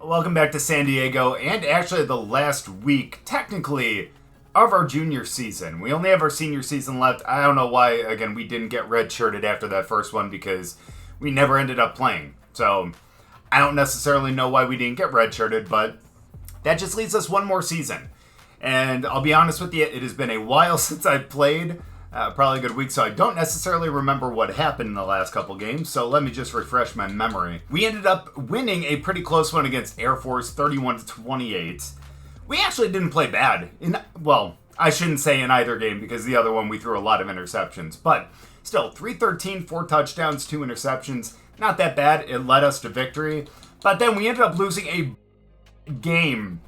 Welcome back to San Diego, and actually the last week, technically, of our junior season. We only have our senior season left. I don't know why, again, we didn't get redshirted after that first one because we never ended up playing. So, I don't necessarily know why we didn't get redshirted, but that just leaves us one more season. And I'll be honest with you, it has been a while since I've played. Probably a good week, so I don't necessarily remember what happened in the last couple games, so let me just refresh my memory. We ended up winning a pretty close one against Air Force, 31-28. We actually didn't play bad. Well, I shouldn't say in either game, because the other one we threw a lot of interceptions, but still, 313, 4 touchdowns, 2 interceptions. Not that bad. It led us to victory, but then we ended up losing a game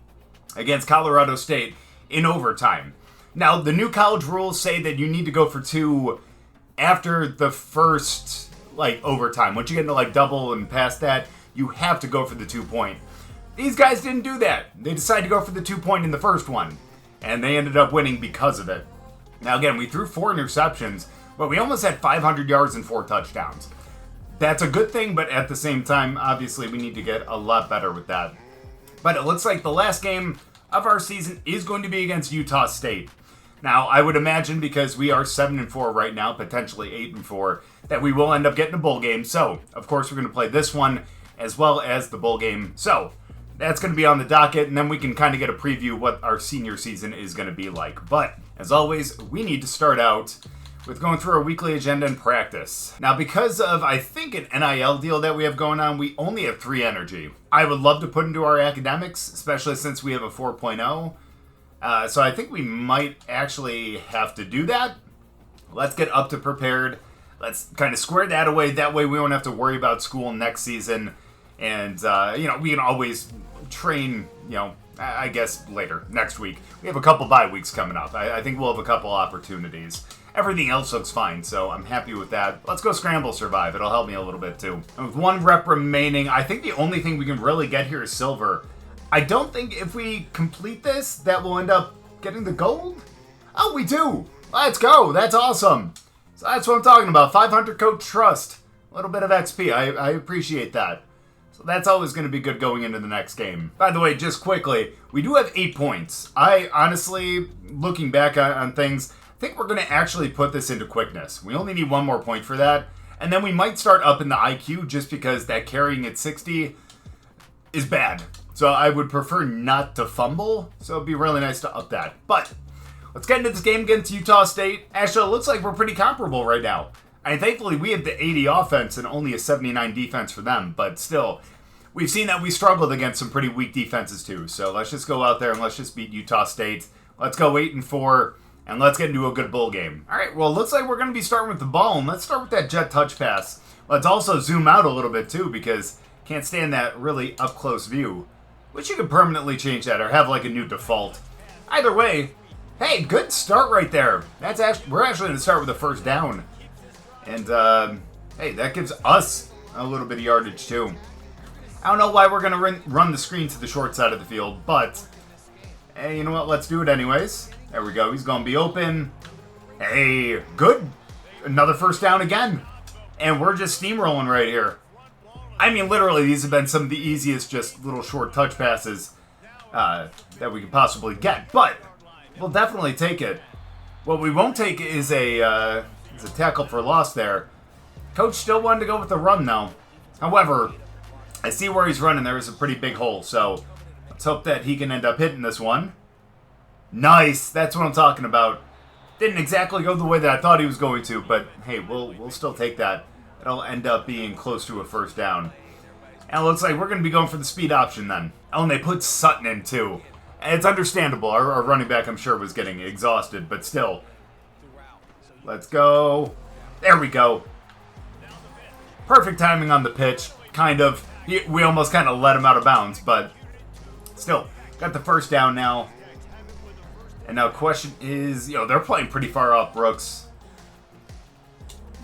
against Colorado State in overtime. Now, the new college rules say that you need to go for 2 after the first, overtime. Once you get into, double and past that, you have to go for the 2-point. These guys didn't do that. They decided to go for the 2-point in the first one, and they ended up winning because of it. Now, again, we threw 4 interceptions, but we almost had 500 yards and 4 touchdowns. That's a good thing, but at the same time, obviously, we need to get a lot better with that. But it looks like the last game of our season is going to be against Utah State. Now, I would imagine because we are 7-4 right now, potentially 8-4, that we will end up getting a bowl game. So, of course, we're going to play this one as well as the bowl game. So, that's going to be on the docket, and then we can kind of get a preview of what our senior season is going to be like. But, as always, we need to start out with going through our weekly agenda and practice. Now, because of, I think, an NIL deal that we have going on, we only have 3 energy. I would love to put into our academics, especially since we have a 4.0. So I think we might actually have to do that. Let's get up to prepared. Let's kind of square that away. That way we don't have to worry about school next season. And, we can always train, I guess later, next week. We have a couple bye weeks coming up. I think we'll have a couple opportunities. Everything else looks fine, so I'm happy with that. Let's go scramble survive. It'll help me a little bit, too. And with 1 rep remaining, I think the only thing we can really get here is silver. I don't think if we complete this, that we'll end up getting the gold. Oh, we do. Let's go. That's awesome. So that's what I'm talking about. 500 coach trust. A little bit of XP. I appreciate that. So that's always going to be good going into the next game. By the way, just quickly, we do have 8 points. I honestly, looking back on things, I think we're going to actually put this into quickness. We only need 1 more point for that. And then we might start up in the IQ just because that carrying at 60 is bad. So I would prefer not to fumble, so it'd be really nice to up that. But let's get into this game against Utah State. Actually, it looks like we're pretty comparable right now. And thankfully, we have the 80 offense and only a 79 defense for them. But still, we've seen that we struggled against some pretty weak defenses too. So let's just go out there and let's just beat Utah State. Let's go 8-4, and let's get into a good bowl game. All right, well, it looks like we're going to be starting with the ball, and let's start with that jet touch pass. Let's also zoom out a little bit too, because can't stand that really up-close view. Which you could permanently change that or have a new default. Either way, hey, good start right there. We're actually going to start with a first down. And, hey, that gives us a little bit of yardage too. I don't know why we're going to run the screen to the short side of the field, but, hey, you know what? Let's do it anyways. There we go. He's going to be open. Hey, good. Another first down again. And we're just steamrolling right here. I mean, literally, these have been some of the easiest just little short touch passes that we could possibly get. But we'll definitely take it. What we won't take is a tackle for loss there. Coach still wanted to go with the run, though. However, I see where he's running. There is a pretty big hole. So let's hope that he can end up hitting this one. Nice. That's what I'm talking about. Didn't exactly go the way that I thought he was going to. But, hey, we'll still take that. It'll end up being close to a first down. And it looks like we're going to be going for the speed option then. Oh, and they put Sutton in too. And it's understandable. Our running back, I'm sure, was getting exhausted, but still. Let's go. There we go. Perfect timing on the pitch. Kind of. We almost kind of let him out of bounds, but still. Got the first down now. And now the question is, they're playing pretty far off Brooks.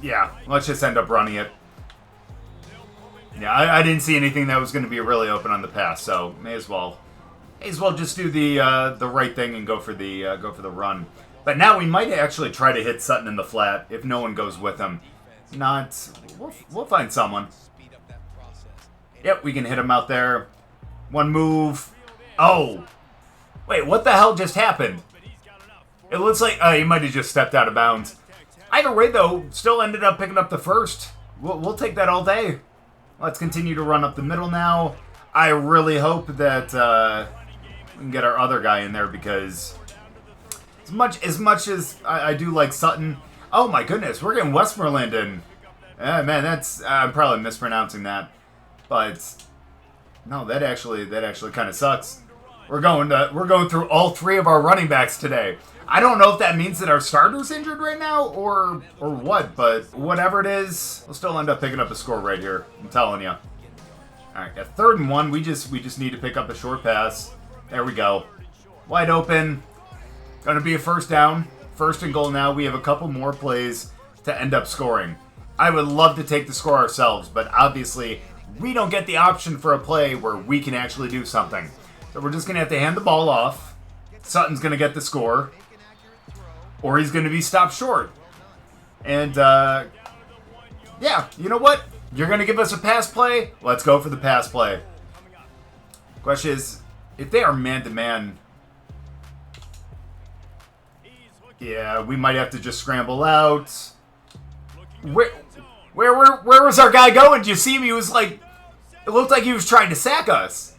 Yeah, let's just end up running it. Yeah, I didn't see anything that was going to be really open on the pass, so may as well just do the right thing and go for the run. But now we might actually try to hit Sutton in the flat if no one goes with him. We'll find someone. Yep, we can hit him out there. One move. Oh. Wait, what the hell just happened? It looks like he might have just stepped out of bounds. Either way, though, still ended up picking up the first. We'll take that all day. Let's continue to run up the middle now. I really hope that we can get our other guy in there because as much as I do like Sutton. Oh my goodness, we're getting Westmoreland in. Man, I'm probably mispronouncing that, but no, that actually kind of sucks. We're going through all three of our running backs today. I don't know if that means that our starter's injured right now or what, but whatever it is, we'll still end up picking up a score right here. I'm telling you. All right, at 3rd and 1, we just need to pick up a short pass. There we go. Wide open. Going to be a first down. 1st and goal now. We have a couple more plays to end up scoring. I would love to take the score ourselves, but obviously we don't get the option for a play where we can actually do something. So we're just going to have to hand the ball off. Sutton's going to get the score. Or he's going to be stopped short. And, yeah, you know what? You're going to give us a pass play? Let's go for the pass play. Question is, if they are man-to-man, yeah, we might have to just scramble out. Where was our guy going? Did you see him? He was like, it looked like he was trying to sack us.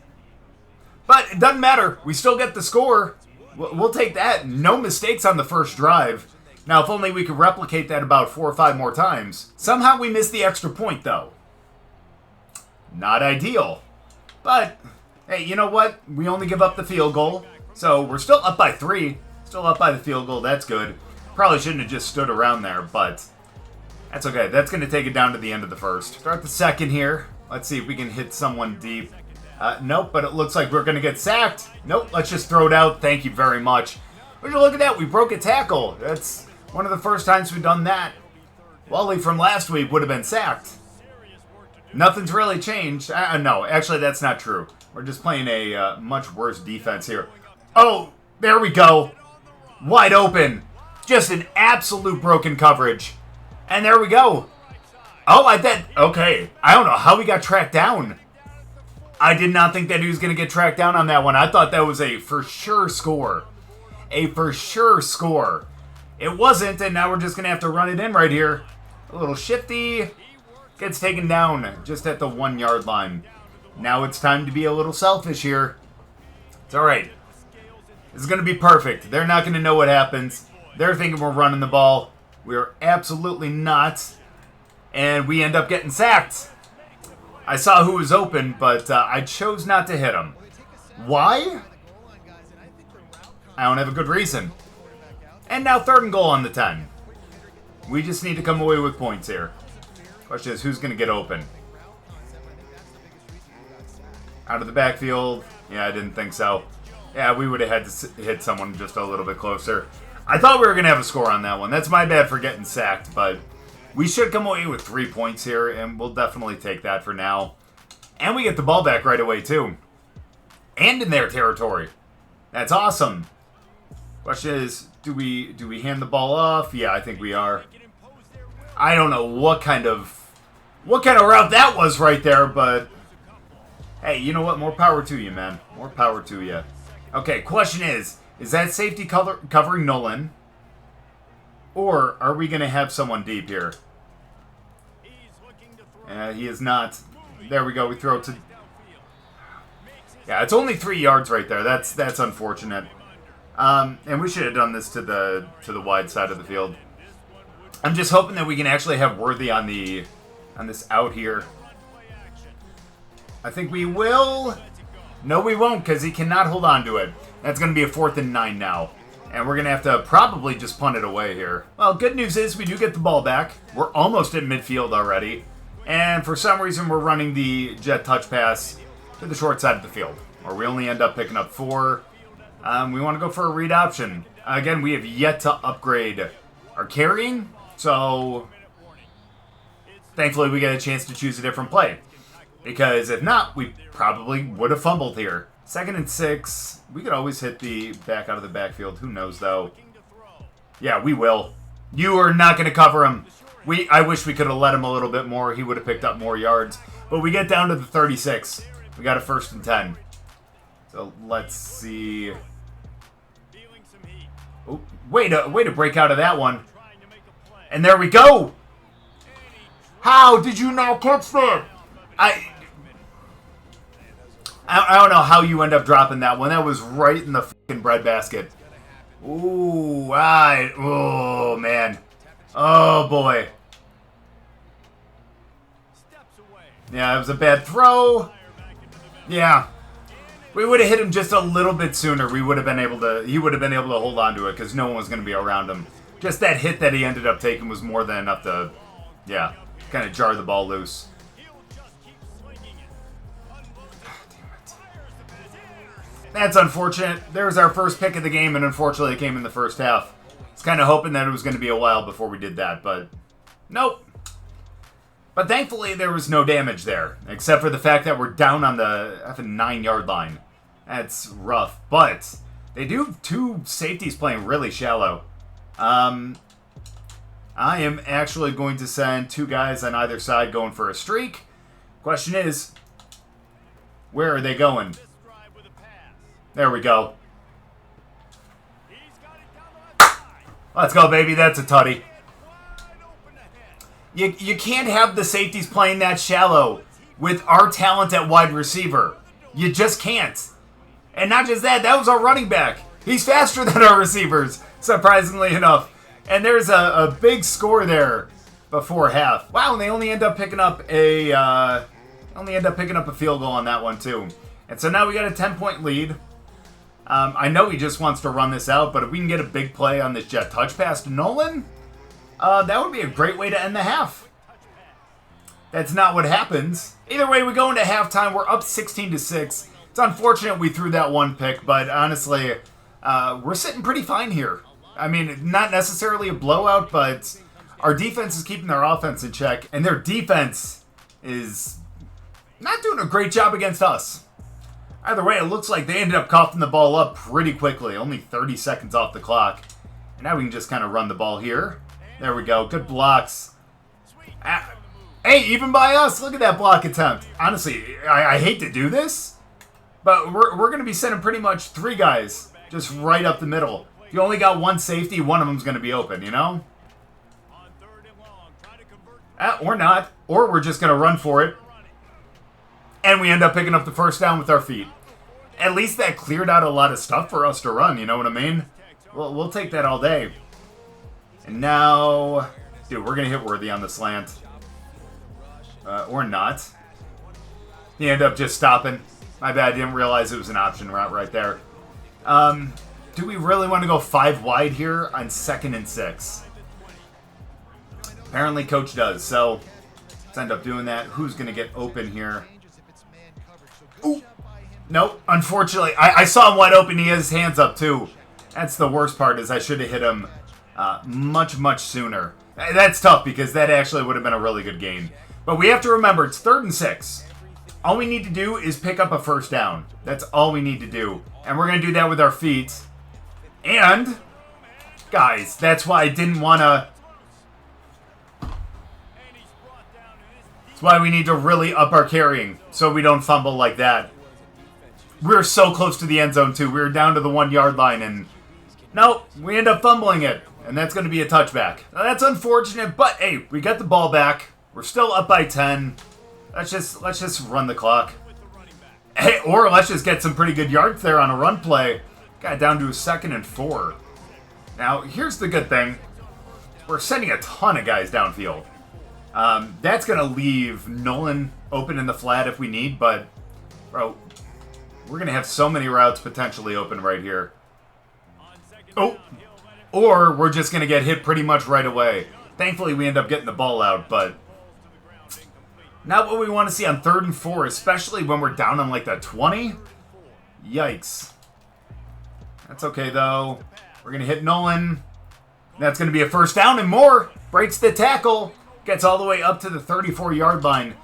But it doesn't matter. We still get the score. We'll take that. No mistakes on the first drive. Now, if only we could replicate that about 4 or 5 more times. Somehow we missed the extra point, though. Not ideal. But, hey, you know what? We only give up the field goal. So we're still up by 3. Still up by the field goal. That's good. Probably shouldn't have just stood around there, but that's okay. That's going to take it down to the end of the first. Start the second here. Let's see if we can hit someone deep. Nope, but it looks like we're going to get sacked. Nope, let's just throw it out. Thank you very much. Would you look at that? We broke a tackle. That's one of the first times we've done that. Wally from last week would have been sacked. Nothing's really changed. No, actually, that's not true. We're just playing a much worse defense here. Oh, there we go. Wide open. Just an absolute broken coverage. And there we go. Oh, okay. I don't know how we got tracked down. I did not think that he was going to get tracked down on that one. I thought that was a for sure score. A for sure score. It wasn't, and now we're just going to have to run it in right here. A little shifty. Gets taken down just at the 1 yard line. Now it's time to be a little selfish here. It's alright. This is going to be perfect. They're not going to know what happens. They're thinking we're running the ball. We are absolutely not. And we end up getting sacked. I saw who was open, but I chose not to hit him. Why? I don't have a good reason. And now 3rd and goal on the 10. We just need to come away with points here. Question is, who's going to get open? Out of the backfield? Yeah, I didn't think so. Yeah, we would have had to hit someone just a little bit closer. I thought we were going to have a score on that one. That's my bad for getting sacked, but we should come away with 3 points here, and we'll definitely take that for now. And we get the ball back right away, too. And in their territory. That's awesome. Question is, do we hand the ball off? Yeah, I think we are. I don't know what kind of route that was right there, but hey, you know what? More power to you, man. More power to you. Okay, question is that safety covering Nolan? Or are we going to have someone deep here? He is not. There we go. We throw it to... Yeah, it's only 3 yards right there. That's unfortunate. And we should have done this to the wide side of the field. I'm just hoping that we can actually have Worthy on this out here. I think we will. No, we won't, because he cannot hold on to it. That's going to be a 4th and 9 now. And we're going to have to probably just punt it away here. Well, good news is we do get the ball back. We're almost at midfield already. And for some reason, we're running the jet touch pass to the short side of the field, where we only end up picking up 4. We want to go for a read option. Again, we have yet to upgrade our carrying, so thankfully we get a chance to choose a different play. Because if not, we probably would have fumbled here. 2nd and 6. We could always hit the back out of the backfield. Who knows, though? Yeah, we will. You are not going to cover him. I wish we could have let him a little bit more. He would have picked up more yards. But we get down to the 36. We got a 1st and 10. So let's see. Oh, way to break out of that one. And there we go. How did you not catch that? I don't know how you end up dropping that one. That was right in the fucking breadbasket. Ooh, oh, man. Oh, boy. Yeah, it was a bad throw. Yeah. We would have hit him just a little bit sooner. He would have been able to hold on to it because no one was going to be around him. Just that hit that he ended up taking was more than enough to, yeah, kind of jar the ball loose. That's unfortunate. There's our first pick of the game, and unfortunately it came in the first half. I was kind of hoping that it was going to be a while before we did that, but nope. But thankfully there was no damage there, except for the fact that we're down on the 9-yard line. That's rough, but they do have two safeties playing really shallow. I am actually going to send two guys on either side going for a streak. Question is, where are they going? There we go. Let's go, baby. That's a tutty. You can't have the safeties playing that shallow with our talent at wide receiver. You just can't. And not just that, that was our running back. He's faster than our receivers, surprisingly enough. And there's a big score there before half. Wow, and they only end up picking up a field goal on that one too. And so now we got a 10-point lead. I know he just wants to run this out, but if we can get a big play on this jet touch pass to Nolan, that would be a great way to end the half. That's not what happens. Either way, we go into halftime. We're up 16-6. It's unfortunate we threw that one pick, but honestly, we're sitting pretty fine here. I mean, not necessarily a blowout, but our defense is keeping their offense in check, and their defense is not doing a great job against us. Either way, it looks like they ended up coughing the ball up pretty quickly. Only 30 seconds off the clock. And now we can just kind of run the ball here. There we go. Good blocks. Hey, even by us, look at that block attempt. Honestly, I hate to do this, but we're going to be sending pretty much three guys just right up the middle. If you only got one safety, one of them's going to be open, you know? Or not. Or we're just going to run for it. And we end up picking up the first down with our feet. At least that cleared out a lot of stuff for us to run, you know what I mean? We'll take that all day. And now, dude, we're going to hit Worthy on the slant. Or not. He ended up just stopping. My bad, I didn't realize it was an option route right there. Do we really want to go 5 wide here on 2nd and 6? Apparently Coach does, so let's end up doing that. Who's going to get open here? Ooh. Nope, unfortunately. I saw him wide open. He has his hands up, too. That's the worst part, is I should have hit him much, much sooner. That's tough, because that actually would have been a really good game. But we have to remember, it's 3rd and 6. All we need to do is pick up a first down. That's all we need to do. And we're going to do that with our feet. And, guys, that's why I didn't want to... That's why we need to really up our carrying, so we don't fumble like that. We were so close to the end zone, too. We were down to the 1-yard line, and... Nope, we end up fumbling it. And that's going to be a touchback. Now, that's unfortunate, but, hey, we got the ball back. We're still up by 10. Let's just run the clock. Hey, or let's just get some pretty good yards there on a run play. Got down to a 2nd and 4. Now, here's the good thing. We're sending a ton of guys downfield. That's going to leave Nolan open in the flat if we need, but, bro, we're going to have so many routes potentially open right here. Oh, or we're just going to get hit pretty much right away. Thankfully, we end up getting the ball out, but not what we want to see on 3rd and 4, especially when we're down on like the 20. Yikes. That's okay, though. We're going to hit Nolan. That's going to be a first down and more. Breaks the tackle. Gets all the way up to the 34-yard line.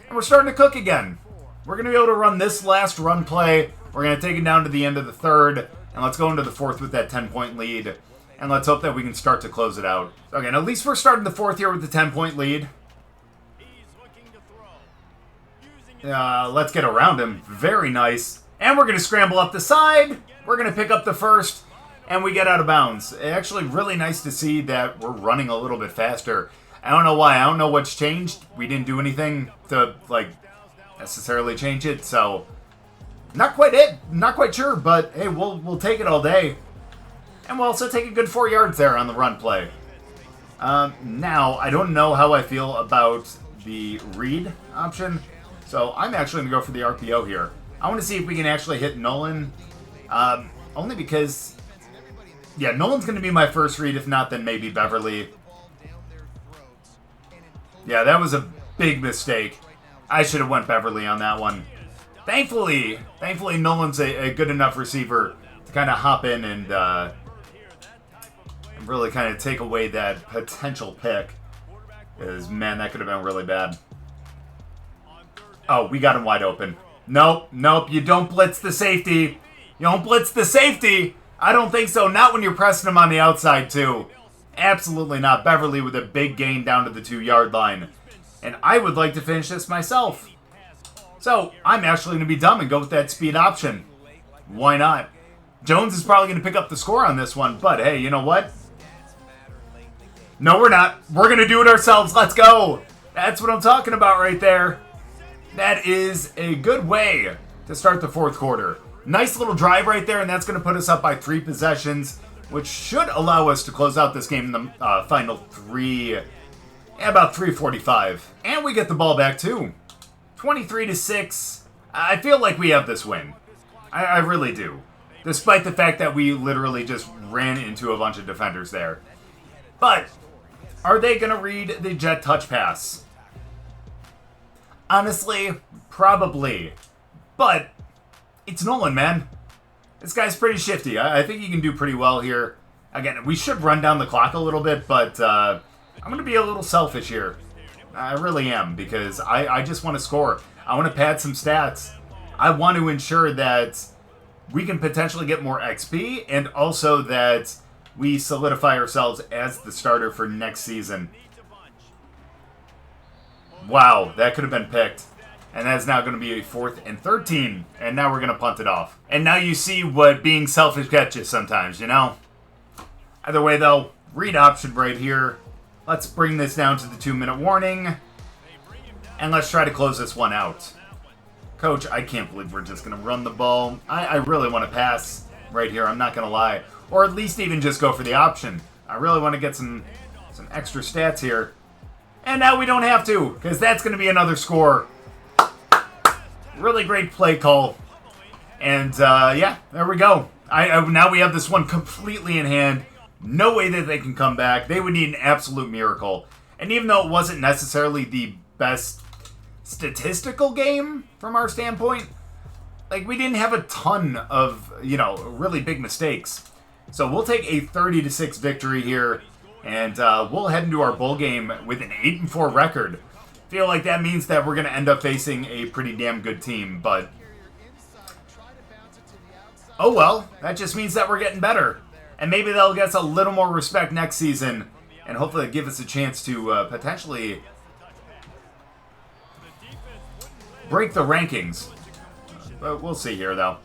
And we're starting to cook again. We're going to be able to run this last run play. We're going to take it down to the end of the 3rd. And let's go into the 4th with that 10-point lead. And let's hope that we can start to close it out. Okay, and at least we're starting the 4th here with the 10-point lead. Let's get around him. Very nice. And we're going to scramble up the side. We're going to pick up the first. And we get out of bounds. Actually, really nice to see that we're running a little bit faster. I don't know why. I don't know what's changed. We didn't do anything to, necessarily change it. So, not quite sure. But, hey, we'll take it all day. And we'll also take a good 4 yards there on the run play. Now, I don't know how I feel about the read option. So, I'm actually going to go for the RPO here. I want to see if we can actually hit Nolan. Only because, yeah, Nolan's going to be my first read. If not, then maybe Beverly. Yeah, that was a big mistake. I should have went Beverly on that one. Thankfully Nolan's a good enough receiver to kind of hop in and really kind of take away that potential pick. Because, man, that could have been really bad. Oh, we got him wide open. Nope, you don't blitz the safety. You don't blitz the safety. I don't think so. Not when you're pressing him on the outside, too. Absolutely not. Beverly with a big gain down to the 2-yard line. And I would like to finish this myself. So, I'm actually going to be dumb and go with that speed option. Why not? Jones is probably going to pick up the score on this one. But, hey, you know what? No, we're not. We're going to do it ourselves. Let's go. That's what I'm talking about right there. That is a good way to start the fourth quarter. Nice little drive right there, and that's going to put us up by 3 possessions, which should allow us to close out this game in the final 3, about 3:45. And we get the ball back, too. 23-6. I feel like we have this win. I really do. Despite the fact that we literally just ran into a bunch of defenders there. But, are they going to read the jet touch pass? Honestly, probably. But, it's Nolan, man. This guy's pretty shifty. I think he can do pretty well here. Again, we should run down the clock a little bit, but I'm going to be a little selfish here. I really am, because I just want to score. I want to pad some stats. I want to ensure that we can potentially get more XP, and also that we solidify ourselves as the starter for next season. Wow, that could have been picked. And that is now going to be a 4th and 13. And now we're going to punt it off. And now you see what being selfish gets you sometimes, you know? Either way, though, read option right here. Let's bring this down to the 2-minute warning. And let's try to close this one out. Coach, I can't believe we're just going to run the ball. I really want to pass right here, I'm not going to lie. Or at least even just go for the option. I really want to get some extra stats here. And now we don't have to, because that's going to be another score. Really great play call. And, yeah, there we go. Now we have this one completely in hand. No way that they can come back. They would need an absolute miracle. And even though it wasn't necessarily the best statistical game from our standpoint, like, we didn't have a ton of, really big mistakes. So we'll take a 30-6 victory here. And we'll head into our bowl game with an 8-4 record. Feel like that means that we're going to end up facing a pretty damn good team, but oh well, that just means that we're getting better. And maybe they'll get us a little more respect next season, and hopefully give us a chance to potentially break the rankings. But we'll see here, though.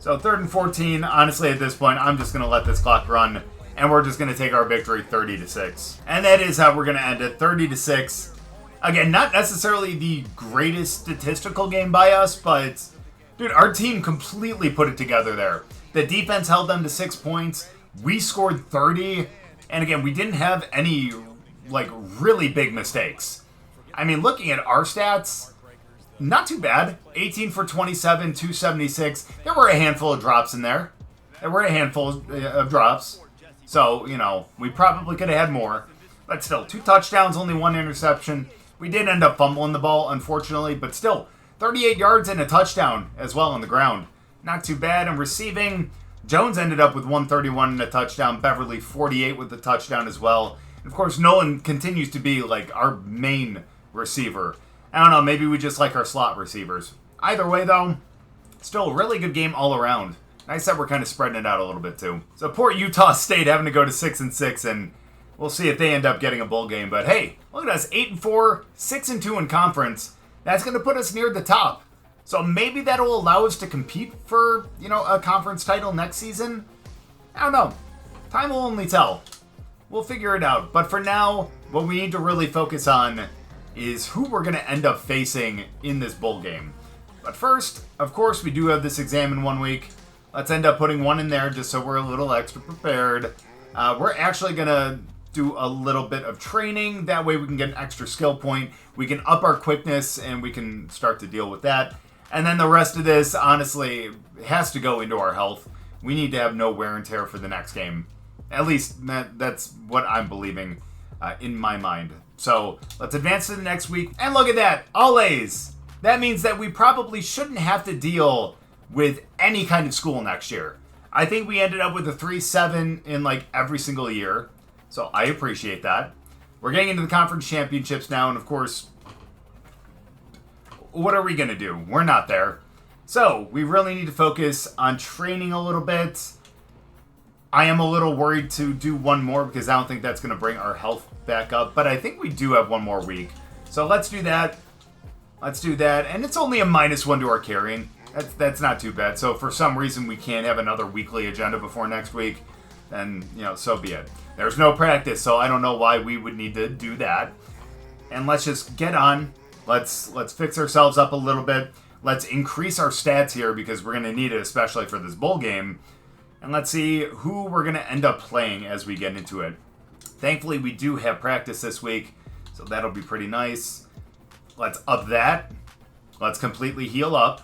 So 3rd and 14, honestly at this point, I'm just going to let this clock run. And we're just going to take our victory 30-6. And that is how we're going to end it, 30-6. Again, not necessarily the greatest statistical game by us, but, dude, our team completely put it together there. The defense held them to 6 points. We scored 30. And again, we didn't have any, really big mistakes. I mean, looking at our stats, not too bad. 18 for 27, 276. There were a handful of drops in there. So, we probably could have had more. But still, 2 touchdowns, only 1 interception. We did end up fumbling the ball, unfortunately. But still, 38 yards and a touchdown as well on the ground. Not too bad. And receiving, Jones ended up with 131 and a touchdown. Beverly, 48 with the touchdown as well. And of course, Nolan continues to be, our main receiver. I don't know, maybe we just like our slot receivers. Either way, though, still a really good game all around. Nice that we're kind of spreading it out a little bit, too. So poor Utah State having to go to 6-6, and we'll see if they end up getting a bowl game. But hey, look at us, 8-4, 6-2 in conference. That's going to put us near the top. So maybe that'll allow us to compete for, a conference title next season. I don't know. Time will only tell. We'll figure it out. But for now, what we need to really focus on is who we're going to end up facing in this bowl game. But first, of course, we do have this exam in 1 week. Let's end up putting one in there just so we're a little extra prepared. We're actually going to do a little bit of training. That way we can get an extra skill point. We can up our quickness and we can start to deal with that. And then the rest of this, honestly, has to go into our health. We need to have no wear and tear for the next game. At least that's what I'm believing in my mind. So let's advance to the next week. And look at that, all A's. That means that we probably shouldn't have to deal with any kind of school next year. I think we ended up with a 3-7 in like every single year. So I appreciate that. We're getting into the conference championships now. And of course, what are we going to do? We're not there. So we really need to focus on training a little bit. I am a little worried to do one more because I don't think that's going to bring our health back up. But I think we do have one more week. So let's do that. Let's do that. And it's only a -1 to our carrying. That's not too bad. So if for some reason we can't have another weekly agenda before next week, then, so be it. There's no practice, so I don't know why we would need to do that. And let's just get on. Let's fix ourselves up a little bit. Let's increase our stats here because we're going to need it, especially for this bowl game. And let's see who we're going to end up playing as we get into it. Thankfully, we do have practice this week, so that'll be pretty nice. Let's up that. Let's completely heal up.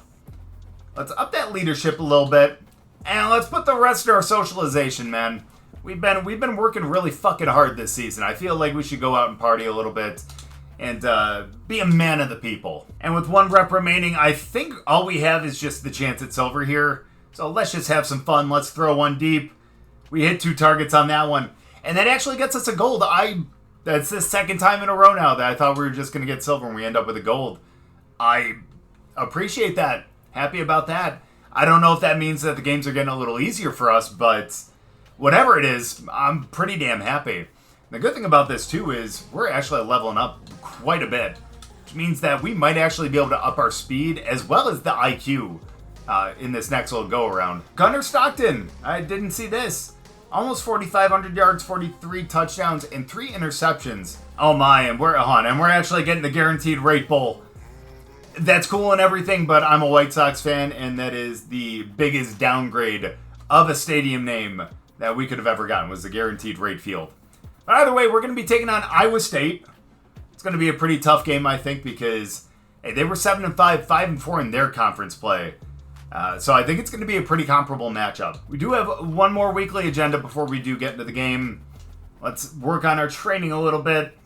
Let's up that leadership a little bit. And let's put the rest of our socialization, man. We've been working really fucking hard this season. I feel like we should go out and party a little bit and be a man of the people. And with 1 rep remaining, I think all we have is just the chance at silver here. So let's just have some fun. Let's throw one deep. We hit 2 targets on that one. And that actually gets us a gold. That's the second time in a row now that I thought we were just going to get silver and we end up with a gold. I appreciate that. Happy about that. I don't know if that means that the games are getting a little easier for us, but whatever it is, I'm pretty damn happy. The good thing about this, too, is we're actually leveling up quite a bit, which means that we might actually be able to up our speed as well as the IQ in this next little go-around. Gunnar Stockton, I didn't see this. Almost 4,500 yards, 43 touchdowns, and 3 interceptions. Oh my, and we're actually getting the guaranteed rate bowl. That's cool and everything, but I'm a White Sox fan, and that is the biggest downgrade of a stadium name that we could have ever gotten, was the guaranteed rate field. But either way, we're going to be taking on Iowa State. It's going to be a pretty tough game, I think, because they were 7-5, 5-4 in their conference play. So I think it's going to be a pretty comparable matchup. We do have one more weekly agenda before we do get into the game. Let's work on our training a little bit.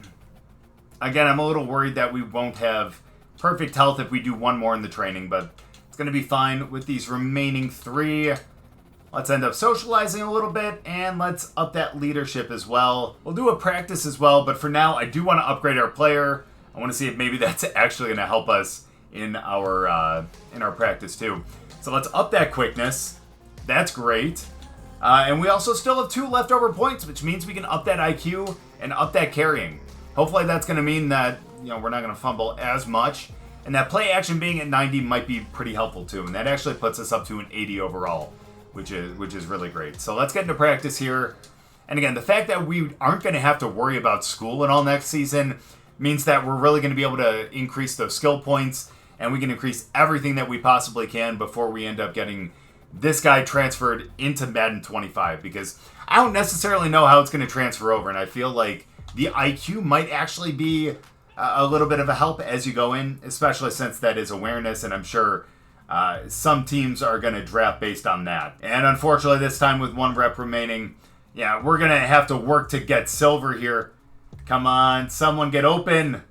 Again, I'm a little worried that we won't have perfect health if we do one more in the training, but it's going to be fine with these remaining 3. Let's end up socializing a little bit, and let's up that leadership as well. We'll do a practice as well, but for now, I do want to upgrade our player. I want to see if maybe that's actually going to help us in our practice too. So let's up that quickness. That's great. And we also still have 2 leftover points, which means we can up that IQ and up that carrying. Hopefully that's going to mean that we're not going to fumble as much. And that play action being at 90 might be pretty helpful too. And that actually puts us up to an 80 overall, which is really great. So let's get into practice here. And again, the fact that we aren't going to have to worry about school at all next season means that we're really going to be able to increase those skill points, and we can increase everything that we possibly can before we end up getting this guy transferred into Madden 25, because I don't necessarily know how it's going to transfer over, and I feel like the IQ might actually be a little bit of a help as you go in, especially since that is awareness, and I'm sure some teams are going to draft based on that. And unfortunately, this time with 1 rep remaining, we're going to have to work to get silver here. Come on, someone get open.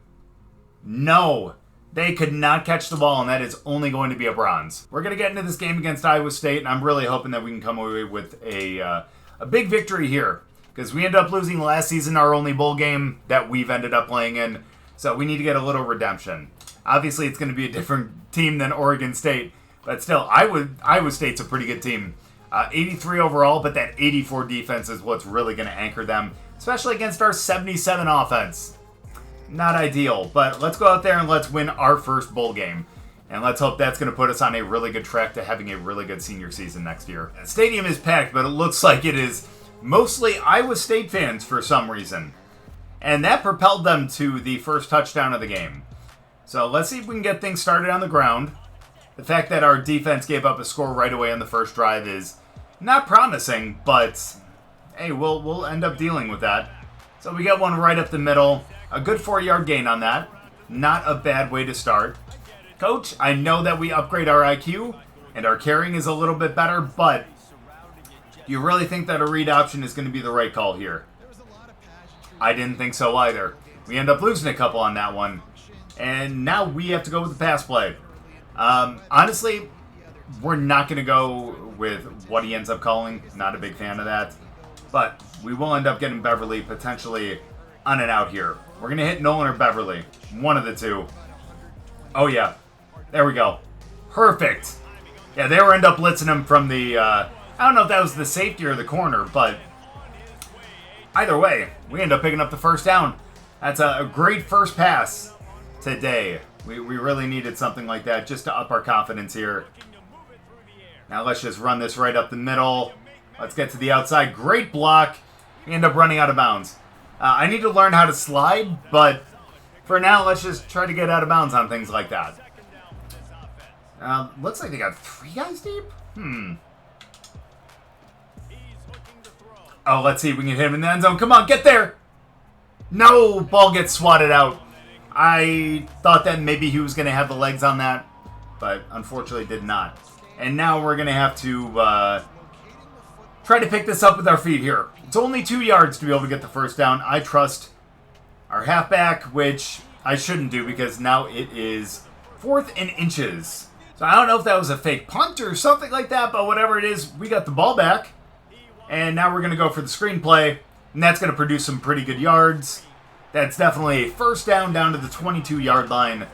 No, they could not catch the ball, and that is only going to be a bronze. We're going to get into this game against Iowa State, and I'm really hoping that we can come away with a big victory here, because we ended up losing last season, our only bowl game that we've ended up playing in, so we need to get a little redemption. Obviously, it's going to be a different team than Oregon State, but still, Iowa State's a pretty good team. 83 overall, but that 84 defense is what's really going to anchor them, especially against our 77 offense. Not ideal, but let's go out there and let's win our first bowl game. And let's hope that's going to put us on a really good track to having a really good senior season next year. The stadium is packed, but it looks like it is mostly Iowa State fans for some reason. And that propelled them to the first touchdown of the game. So let's see if we can get things started on the ground. The fact that our defense gave up a score right away on the first drive is not promising, but hey, we'll end up dealing with that. So we got one right up the middle. A good 4-yard gain on that. Not a bad way to start. Coach, I know that we upgrade our IQ and our carrying is a little bit better, but do you really think that a read option is going to be the right call here? I didn't think so either. We end up losing a couple on that one. And now we have to go with the pass play. Honestly, we're not going to go with what he ends up calling. Not a big fan of that. But we will end up getting Beverly potentially on and out here. We're going to hit Nolan or Beverly. One of the two. Oh, yeah. There we go. Perfect. Yeah, they were end up blitzing him from the, I don't know if that was the safety or the corner, but either way, we end up picking up the first down. That's a great first pass today. We really needed something like that just to up our confidence here. Now let's just run this right up the middle. Let's get to the outside. Great block. We end up running out of bounds. I need to learn how to slide, but for now, let's just try to get out of bounds on things like that. Looks like they got 3 guys deep? Oh, let's see if we can hit him in the end zone. Come on, get there! No! Ball gets swatted out. I thought that maybe he was going to have the legs on that, but unfortunately did not. And now we're going to have to try to pick this up with our feet here. It's only 2 yards to be able to get the first down. I trust our halfback, which I shouldn't do because now it is 4th and inches. So I don't know if that was a fake punt or something like that, but whatever it is, we got the ball back. And now we're going to go for the screen play, and that's going to produce some pretty good yards. That's definitely a first down to the 22-yard line.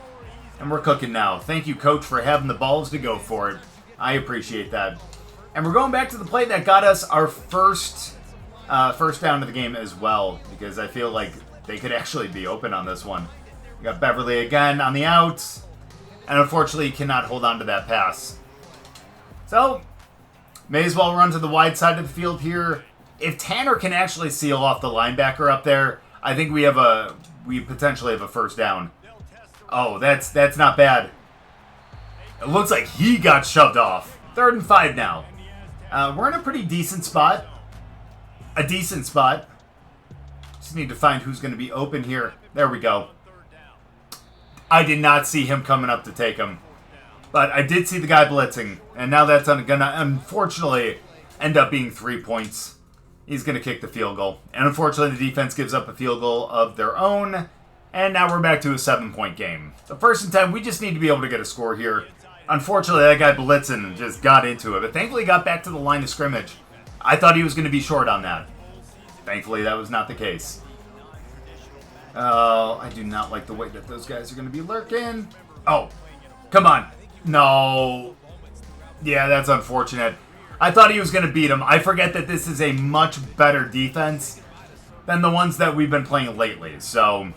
And we're cooking now. Thank you, Coach, for having the balls to go for it. I appreciate that. And we're going back to the play that got us our first down of the game as well, because I feel like they could actually be open on this one. We got Beverly again on the outs, and unfortunately he cannot hold on to that pass. So, may as well run to the wide side of the field here. If Tanner can actually seal off the linebacker up there, I think we potentially have a first down. Oh, that's not bad. It looks like he got shoved off. 3rd and 5 now. We're in a pretty decent spot. A decent spot. Just need to find who's going to be open here. There we go. I did not see him coming up to take him. But I did see the guy blitzing. And now that's going to, unfortunately, end up being 3 points. He's going to kick the field goal. And unfortunately, the defense gives up a field goal of their own. And now we're back to a 7-point game. So 1st and 10, we just need to be able to get a score here. Unfortunately, that guy blitzing just got into it. But thankfully, got back to the line of scrimmage. I thought he was going to be short on that. Thankfully, that was not the case. Oh, I do not like the way that those guys are going to be lurking. Oh, come on. No. Yeah, that's unfortunate. I thought he was going to beat him. I forget that this is a much better defense than the ones that we've been playing lately. So,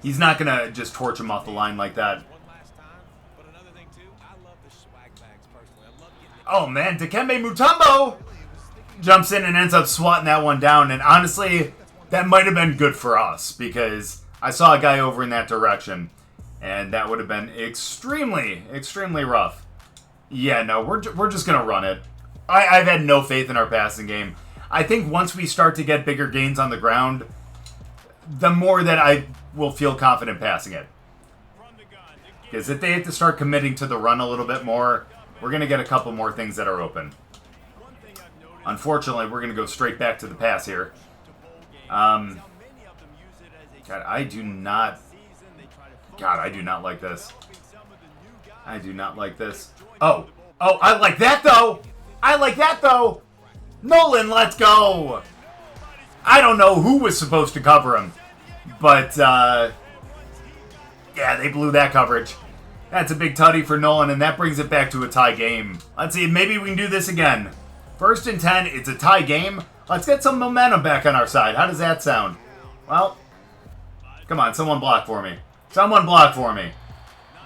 he's not going to just torch him off the line like that. Oh, man, Dikembe Mutombo jumps in and ends up swatting that one down. And honestly, that might have been good for us because I saw a guy over in that direction. And that would have been extremely, extremely rough. Yeah, no, we're just going to run it. I've had no faith in our passing game. I think once we start to get bigger gains on the ground, the more that I will feel confident passing it. Because if they have to start committing to the run a little bit more, we're going to get a couple more things that are open. Unfortunately, we're going to go straight back to the pass here. God, I do not like this. I do not like this. Oh, I like that, though. Nolan, let's go. I don't know who was supposed to cover him. But, yeah, they blew that coverage. That's a big tutty for Nolan, and that brings it back to a tie game. Let's see, maybe we can do this again. 1st and 10, it's a tie game. Let's get some momentum back on our side. How does that sound? Well, come on, someone block for me.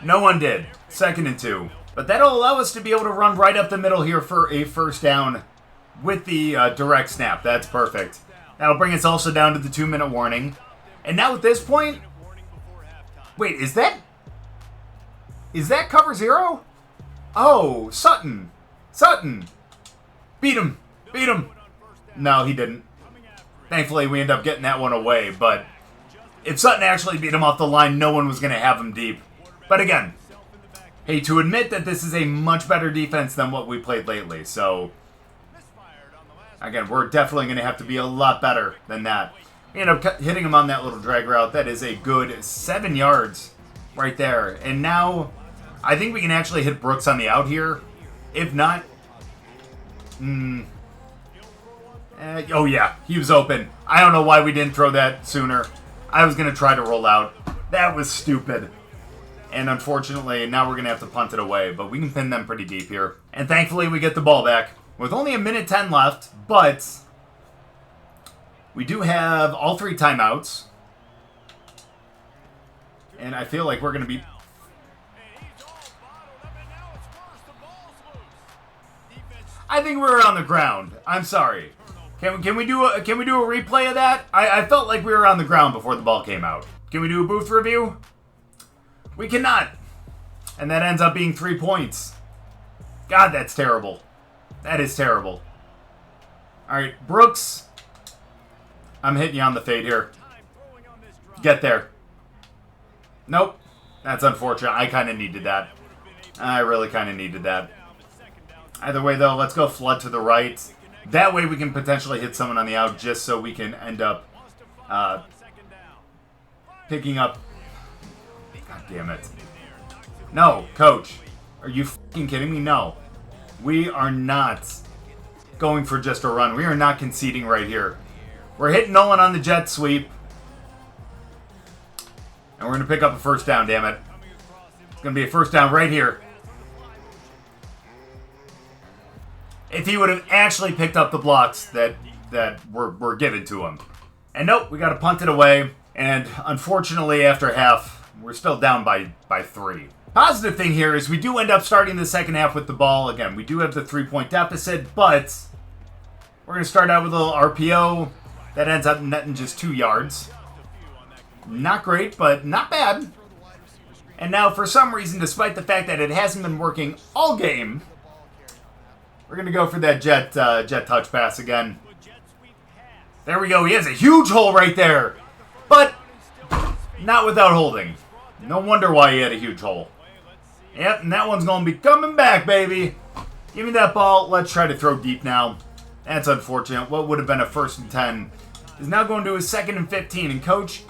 No one did. 2nd and 2. But that'll allow us to be able to run right up the middle here for a first down with the direct snap. That's perfect. That'll bring us also down to the 2-minute warning. And now at this point... Wait, is that cover 0? Oh, Sutton. Sutton. Beat him. Beat him. No, he didn't. Thankfully, we end up getting that one away. But if Sutton actually beat him off the line, no one was going to have him deep. But again, hey, to admit that this is a much better defense than what we played lately. So, again, we're definitely going to have to be a lot better than that. We end up hitting him on that little drag route. That is a good 7 yards right there. And now, I think we can actually hit Brooks on the out here. If not... oh, yeah. He was open. I don't know why we didn't throw that sooner. I was going to try to roll out. That was stupid. And unfortunately, now we're going to have to punt it away. But we can pin them pretty deep here. And thankfully, we get the ball back. With only 1:10 left. But we do have all 3 timeouts. And I feel like we're going to be... I think we were on the ground. I'm sorry. Can we do a replay of that? I felt like we were on the ground before the ball came out. Can we do a booth review? We cannot. And that ends up being 3 points. God, that's terrible. That is terrible. All right, Brooks. I'm hitting you on the fade here. Get there. Nope. That's unfortunate. I kind of needed that. I really kind of needed that. Either way, though, let's go flood to the right. That way we can potentially hit someone on the out just so we can end up picking up... God damn it. No, coach. Are you fucking kidding me? No. We are not going for just a run. We are not conceding right here. We're hitting Nolan on the jet sweep. And we're going to pick up a first down, damn it. It's going to be a first down right here. If he would have actually picked up the blocks that were given to him. And nope, we got to punt it away. And unfortunately, after half, we're still down by 3. Positive thing here is we do end up starting the second half with the ball. Again, we do have the 3-point deficit, but we're going to start out with a little RPO. That ends up netting just 2 yards. Not great, but not bad. And now, for some reason, despite the fact that it hasn't been working all game, we're going to go for that jet touch pass again. There we go. He has a huge hole right there. But not without holding. No wonder why he had a huge hole. Yep, and that one's going to be coming back, baby. Give me that ball. Let's try to throw deep now. That's unfortunate. What would have been a 1st and 10 is now going to a 2nd and 15. And, Coach,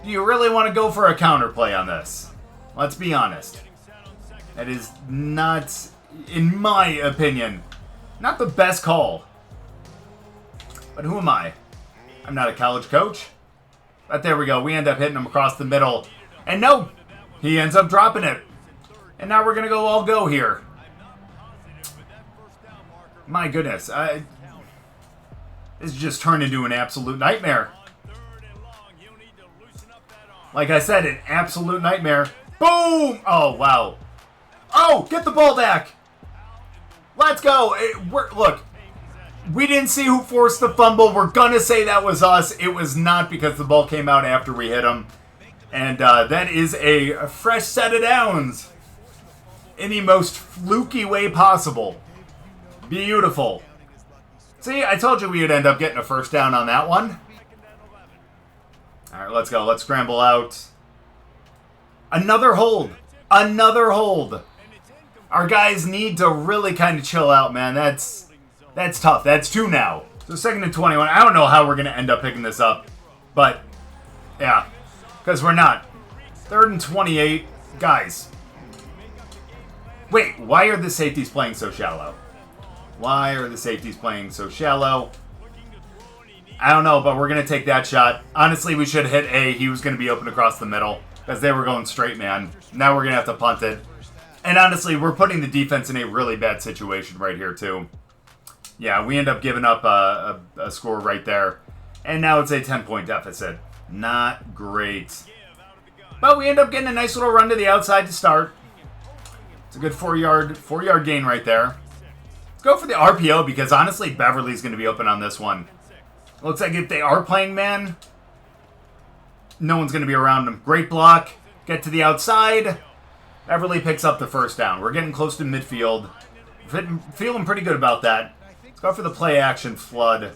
do you really want to go for a counterplay on this? Let's be honest. That is not, in my opinion, not the best call. But who am I? I'm not a college coach. But there we go. We end up hitting him across the middle. And no, he ends up dropping it. And now we're going to go all go here. My goodness. This just turned into an absolute nightmare. Like I said, an absolute nightmare. Boom! Oh, wow. Oh, get the ball back. Let's go. Look, we didn't see who forced the fumble. We're going to say that was us. It was not because the ball came out after we hit him. And that is a fresh set of downs in the most fluky way possible. Beautiful. See, I told you we would end up getting a first down on that one. All right, let's go. Let's scramble out. Another hold. Another hold. Our guys need to really kind of chill out, man. That's tough. That's 2 now. So 2nd and 21. I don't know how we're going to end up picking this up. But, yeah. Because we're not. 3rd and 28. Guys. Wait, why are the safeties playing so shallow? Why are the safeties playing so shallow? I don't know, but we're going to take that shot. Honestly, we should hit A. He was going to be open across the middle. Because they were going straight, man. Now we're going to have to punt it. And honestly, we're putting the defense in a really bad situation right here, too. Yeah, we end up giving up a score right there. And now it's a 10-point deficit. Not great. But we end up getting a nice little run to the outside to start. It's a good 4-yard gain right there. Let's go for the RPO because honestly, Beverly's going to be open on this one. Looks like if they are playing man, no one's going to be around him. Great block. Get to the outside. Beverly picks up the first down. We're getting close to midfield. Feeling pretty good about that. Let's go for the play action flood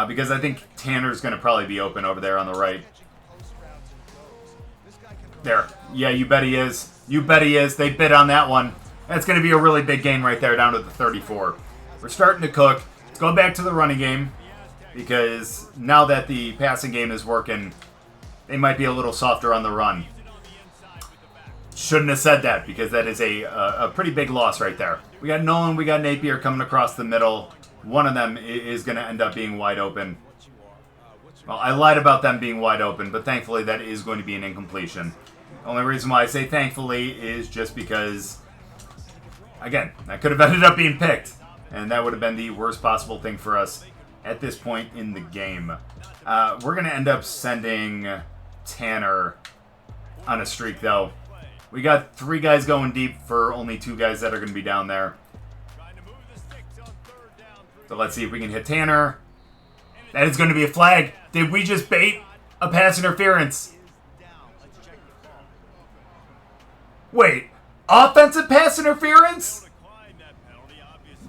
because I think Tanner's going to probably be open over there on the right. There. Yeah, you bet he is. You bet he is. They bid on that one. That's going to be a really big gain right there down to the 34. We're starting to cook. Let's go back to the running game because now that the passing game is working, they might be a little softer on the run. Shouldn't have said that because that is a pretty big loss right there. We got Nolan, we got Napier coming across the middle. One of them is going to end up being wide open. Well, I lied about them being wide open, but thankfully that is going to be an incompletion. The only reason why I say thankfully is just because, again, that could have ended up being picked. And that would have been the worst possible thing for us at this point in the game. We're going to end up sending Tanner on a streak, though. We got 3 guys going deep for only 2 guys that are going to be down there. So let's see if we can hit Tanner. That is going to be a flag. Did we just bait a pass interference? Wait, offensive pass interference?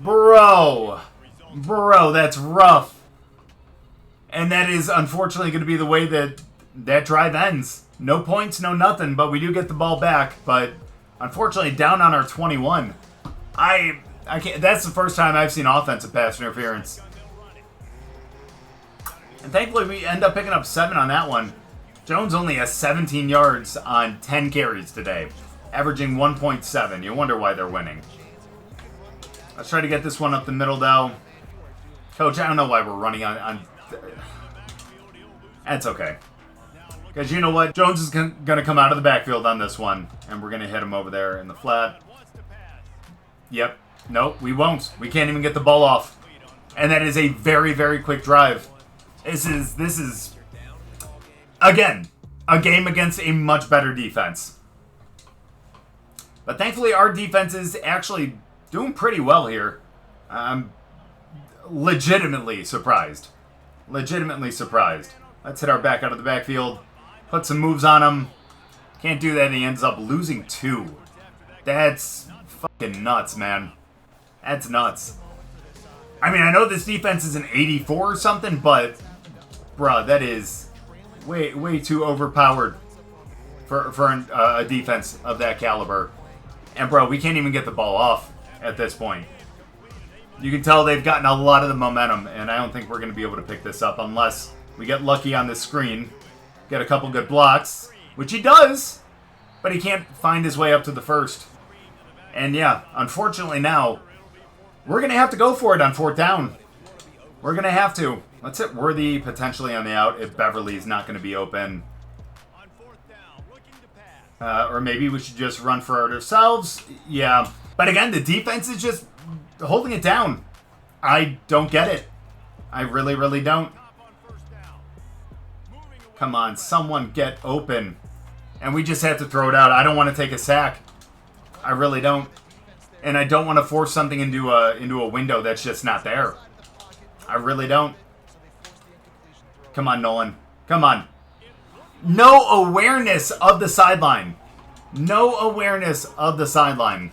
Bro, that's rough. And that is unfortunately going to be the way that drive ends. No points, no nothing, but we do get the ball back. But unfortunately, down on our 21. I can't. That's the first time I've seen offensive pass interference. And thankfully, we end up picking up 7 on that one. Jones only has 17 yards on 10 carries today, averaging 1.7. You wonder why they're winning. Let's try to get this one up the middle, though. Coach, I don't know why we're running on... That's okay. Because you know what? Jones is going to come out of the backfield on this one. And we're going to hit him over there in the flat. Yep. Nope, we won't. We can't even get the ball off. And that is a very, very quick drive. This is again, a game against a much better defense. But thankfully, our defense is actually doing pretty well here. I'm legitimately surprised. Legitimately surprised. Let's hit our back out of the backfield. Put some moves on him. Can't do that, and he ends up losing 2. That's fucking nuts, man. That's nuts. I mean, I know this defense is an 84 or something, but, bruh, that is way too overpowered for a defense of that caliber. And, bro, we can't even get the ball off at this point. You can tell they've gotten a lot of the momentum, and I don't think we're going to be able to pick this up unless we get lucky on this screen. Get a couple good blocks, which he does, but he can't find his way up to the first. And yeah, unfortunately now, we're going to have to go for it on 4th down. We're going to have to. Let's hit Worthy potentially on the out if Beverly's not going to be open. Or maybe we should just run for it ourselves. Yeah. But again, the defense is just holding it down. I don't get it. I really, really don't. Come on, someone get open. And we just have to throw it out. I don't want to take a sack. I really don't. And I don't want to force something into a window that's just not there. I really don't. Come on, Nolan. Come on. No awareness of the sideline. No awareness of the sideline.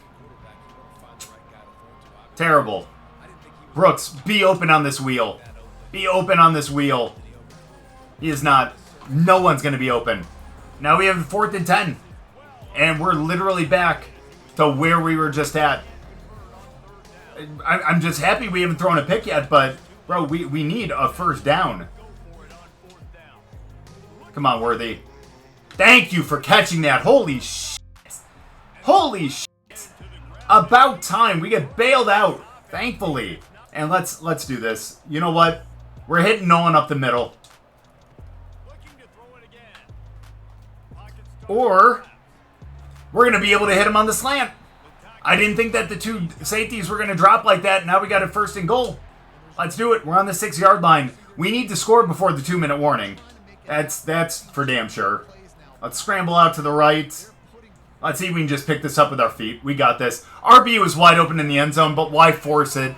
Terrible. Brooks, be open on this wheel. Be open on this wheel. He is not. No one's going to be open. Now we have 4th and 10. And we're literally back to where we were just at. I'm just happy we haven't thrown a pick yet, but, bro, we need a first down. Come on, Worthy. Thank you for catching that. Holy shit. Holy shit. About time. We get bailed out, thankfully. And let's do this. You know what? We're hitting Nolan up the middle. Or we're going to be able to hit him on the slant. I didn't think that the 2 safeties were going to drop like that. Now we got a 1st and goal. Let's do it. We're on the 6-yard line. We need to score before the 2-minute warning. That's for damn sure. Let's scramble out to the right. Let's see if we can just pick this up with our feet. We got this. RB was wide open in the end zone, but why force it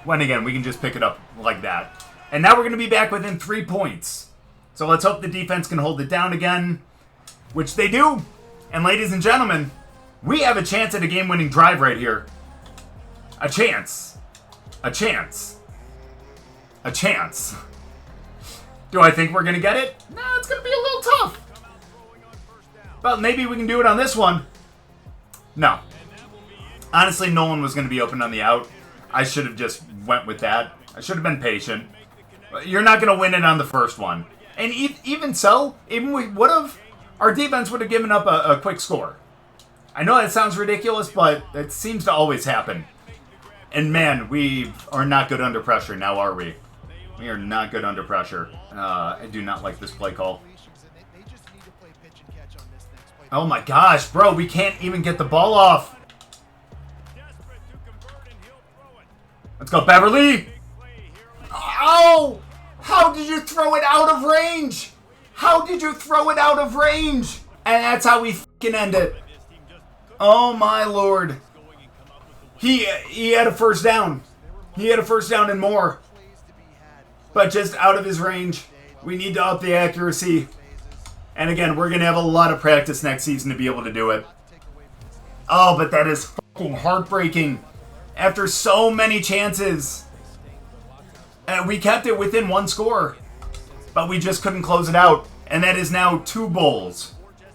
when, again, we can just pick it up like that. And now we're going to be back within 3 points. So let's hope the defense can hold it down again, which they do. And ladies and gentlemen, we have a chance at a game-winning drive right here. A chance. A chance. A chance. Do I think we're going to get it? No, it's going to be a little tough. But maybe we can do it on this one. No. Honestly, Nolan was going to be open on the out. I should have just went with that. I should have been patient. You're not going to win it on the first one. And even so, even we would have, our defense would have given up a quick score. I know that sounds ridiculous, but it seems to always happen. And man, we are not good under pressure now, are we? We are not good under pressure. I do not like this play call. Oh my gosh, bro, we can't even get the ball off. Let's go, Beverly. Oh! How did you throw it out of range? How did you throw it out of range? And that's how we fucking end it. Oh my lord. He had a first down. He had a first down and more. But just out of his range. We need to up the accuracy. And again, we're going to have a lot of practice next season to be able to do it. Oh, but that is fucking heartbreaking. After so many chances. And we kept it within one score. But we just couldn't close it out. And that is now 2 bowls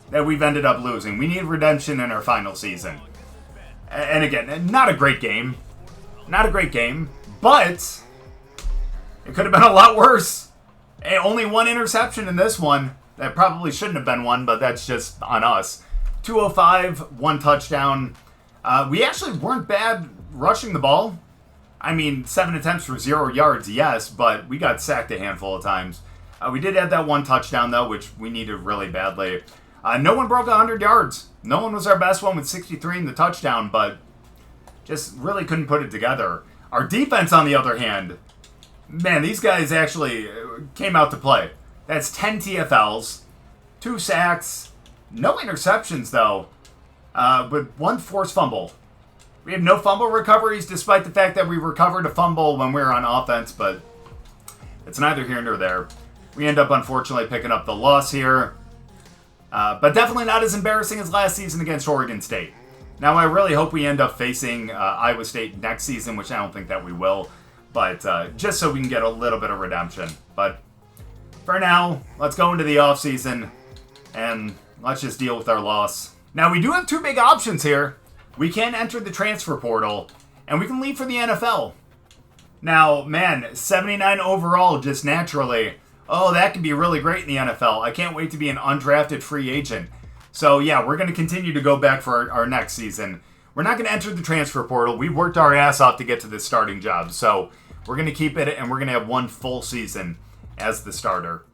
that we've ended up losing. We need redemption in our final season. And again, not a great game. Not a great game. But it could have been a lot worse. Only 1 interception in this one. That probably shouldn't have been one, but that's just on us. 205, 1 touchdown. We actually weren't bad rushing the ball. I mean, 7 attempts for 0 yards, yes, but we got sacked a handful of times. We did have that 1 touchdown, though, which we needed really badly. No one broke 100 yards. No one was our best one with 63 in the touchdown, but just really couldn't put it together. Our defense, on the other hand, man, these guys actually came out to play. That's 10 TFLs, 2 sacks, no interceptions, though, but 1 forced fumble. We have no fumble recoveries, despite the fact that we recovered a fumble when we were on offense, but it's neither here nor there. We end up, unfortunately, picking up the loss here, but definitely not as embarrassing as last season against Oregon State. Now, I really hope we end up facing Iowa State next season, which I don't think that we will, but just so we can get a little bit of redemption. But for now, let's go into the offseason, and let's just deal with our loss. Now, we do have 2 big options here. We can enter the transfer portal, and we can leave for the NFL. Now, man, 79 overall just naturally. Oh, that could be really great in the NFL. I can't wait to be an undrafted free agent. So, yeah, we're going to continue to go back for our next season. We're not going to enter the transfer portal. We worked our ass off to get to this starting job. So, we're going to keep it, and we're going to have 1 full season as the starter.